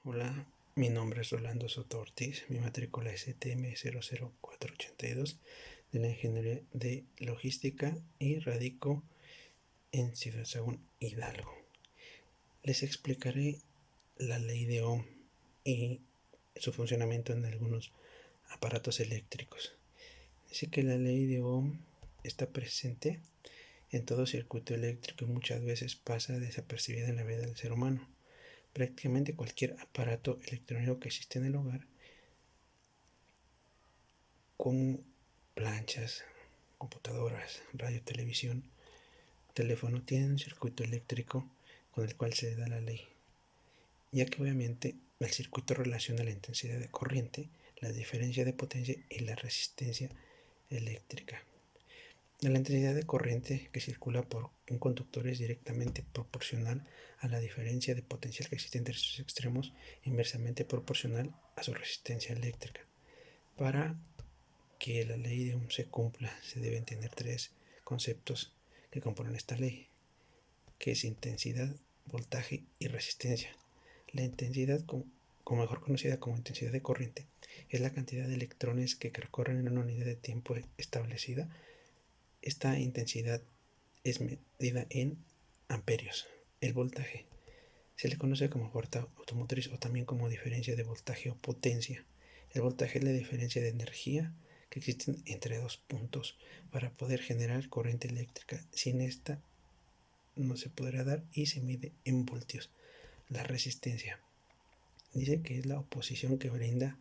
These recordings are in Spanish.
Hola, mi nombre es Rolando Soto Ortiz, mi matrícula es ETM00482 de la Ingeniería de Logística y radico en Ciudad Sagún, Hidalgo. Les explicaré la ley de Ohm y su funcionamiento en algunos aparatos eléctricos. Dice que la ley de Ohm está presente en todo circuito eléctrico y muchas veces pasa desapercibida en la vida del ser humano. Prácticamente cualquier aparato electrónico que existe en el hogar, como planchas, computadoras, radio, televisión, teléfono, tienen un circuito eléctrico con el cual se da la ley, ya que obviamente el circuito relaciona la intensidad de corriente, la diferencia de potencia y la resistencia eléctrica. La intensidad de corriente que circula por un conductor es directamente proporcional a la diferencia de potencial que existe entre sus extremos, inversamente proporcional a su resistencia eléctrica. Para que la ley de Ohm se cumpla, se deben tener tres conceptos que componen esta ley, que es intensidad, voltaje y resistencia. La intensidad, como mejor conocida como intensidad de corriente, es la cantidad de electrones que recorren en una unidad de tiempo establecida. Esta intensidad es medida en amperios. El voltaje se le conoce como fuerza automotriz o también como diferencia de voltaje o potencia. El voltaje es la diferencia de energía que existen entre dos puntos para poder generar corriente eléctrica. Sin esta no se podrá dar y se mide en voltios. La resistencia dice que es la oposición que brinda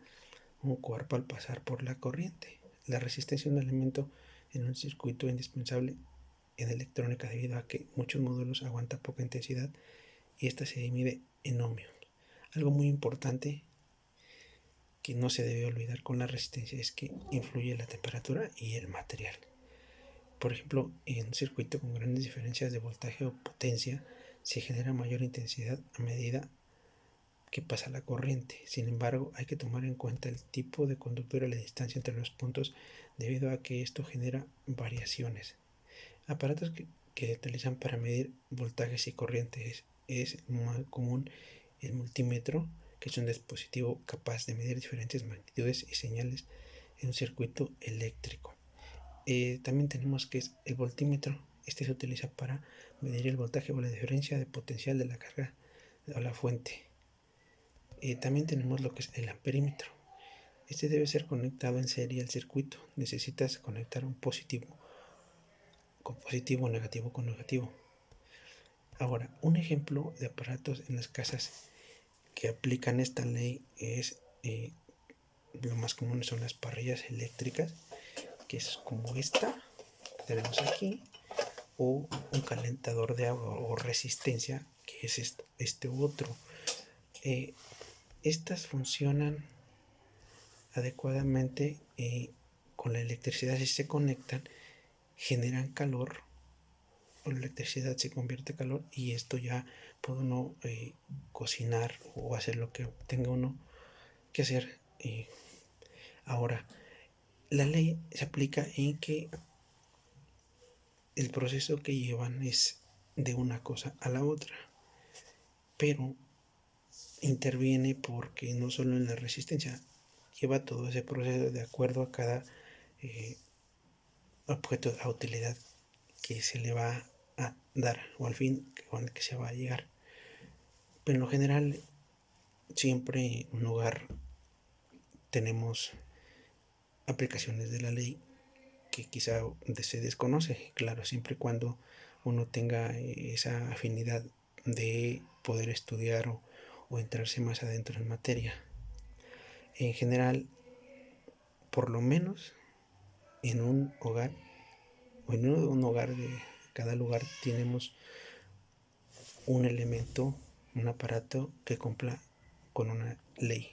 un cuerpo al pasar por la corriente. La resistencia es un elemento en un circuito indispensable en electrónica debido a que muchos módulos aguantan poca intensidad y esta se mide en ohmios. Algo muy importante que no se debe olvidar con la resistencia es que influye la temperatura y el material. Por ejemplo, en un circuito con grandes diferencias de voltaje o potencia se genera mayor intensidad a medida que pasa la corriente. Sin embargo, hay que tomar en cuenta el tipo de conductor y la distancia entre los puntos debido a que esto genera variaciones. Aparatos que se utilizan para medir voltajes y corrientes es más común el multímetro, que es un dispositivo capaz de medir diferentes magnitudes y señales en un circuito eléctrico. También tenemos que es el voltímetro. Este se utiliza para medir el voltaje o la diferencia de potencial de la carga o la fuente. También tenemos lo que es el amperímetro. Este debe ser conectado en serie al circuito. Necesitas conectar un positivo con positivo, negativo con negativo. Ahora, un ejemplo de aparatos en las casas que aplican esta ley es lo más común son las parrillas eléctricas, que es como esta que tenemos aquí, o un calentador de agua o resistencia, que es este otro. Estas funcionan adecuadamente con la electricidad. Si se conectan, generan calor, o la electricidad se convierte en calor y esto ya puede uno cocinar o hacer lo que tenga uno que hacer. Ahora, la ley se aplica en que el proceso que llevan es de una cosa a la otra, pero interviene porque no solo en la resistencia, lleva todo ese proceso de acuerdo a cada objeto a utilidad que se le va a dar o al fin con el que se va a llegar. Pero en lo general, siempre en un hogar tenemos aplicaciones de la ley que quizá se desconoce, claro, siempre y cuando uno tenga esa afinidad de poder estudiar o entrarse más adentro en materia. En general, por lo menos en un hogar o en un hogar de cada lugar tenemos un elemento, un aparato que cumpla con una ley.